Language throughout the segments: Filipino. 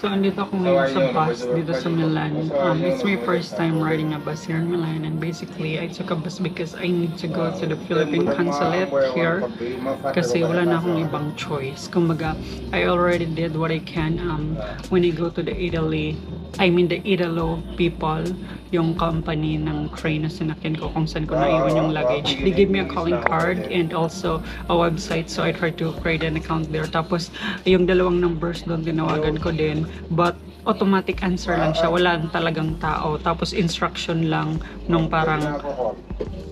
So, andito ako ngayon sa bus dito sa Milan. It's my first time riding a bus here in Milan, and basically, I took a bus because I need to go to the Philippine consulate here kasi wala na akong ibang choice. Kumbaga, I already did what I can when I go to the the Italo people, yung company ng train na sinakyan ko kung saan ko naiwan yung luggage. They gave me a calling card and also a website, so I tried to create an account there. Tapos, yung dalawang numbers doon, tinawagan ko din. But, automatic answer lang siya. Wala talagang tao. Tapos, instruction lang nung parang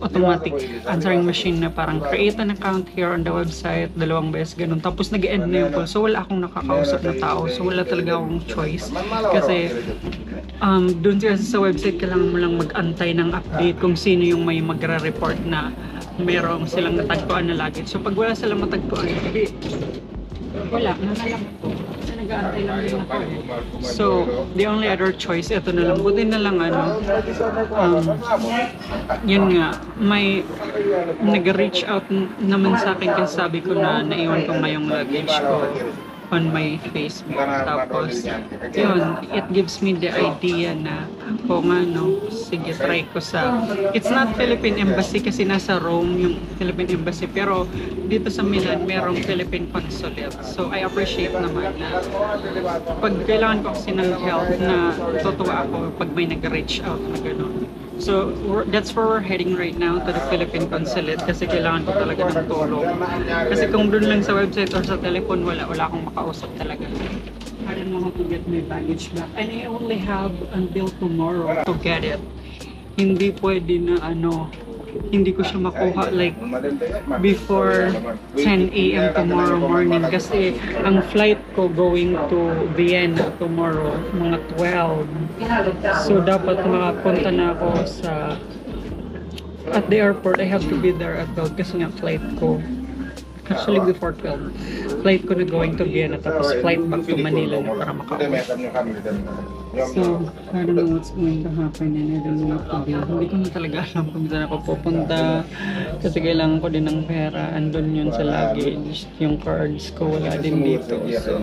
automatic answering machine na parang create an account here on the website, dalawang beses, ganun. Tapos, nag-end na yung call. So, wala akong nakakausap na tao. So, wala talaga akong choice. Kasi, doon kasi sa website, kailangan mo lang mag-antay ng update kung sino yung may magre-report na merong silang natagpuan na luggage. So, pag wala silang matagpuan, wala, nanalang ko. Kasi nag-aantay lang din ako eh. So, the only other choice, ito na lang. Buti na lang yun nga, may nag-reach out naman sa akin kasi sabi ko na naiwan ko ngayong luggage ko on my Facebook. Tapos, yun, it gives me the idea na, sige, try ko sa, it's not Philippine Embassy kasi nasa Rome yung Philippine Embassy, pero dito sa Milan, merong Philippine Consulate. So, I appreciate naman na pag kailangan ko kasi ng help na tutuwa ako pag may nag-reach out na gano'n. So, that's where we're heading right now, to the Philippine Consulate, kasi kailangan ko talaga ng tulong. Kasi kung doon lang sa website or sa telephone, wala akong makausap talaga. I don't know how to get my baggage back. And I only have until tomorrow to get it. Hindi pwede na hindi ko siya makuha like before 10 a.m. tomorrow morning kasi ang flight ko going to Vienna tomorrow mga 12. So dapat makapunta na ako at the airport. I have to be there at 12 kasi nga flight ko actually before 12. Flight ko na going to Vienna tapos flight back to Manila na para makauwi. So, I don't know what's going to happen and I don't know what to do. Hindi ko na talaga alam kung saan ako pupunta kasi kailangan ko din ng pera. Andun yun sa luggage. Yung cards ko wala din dito. So,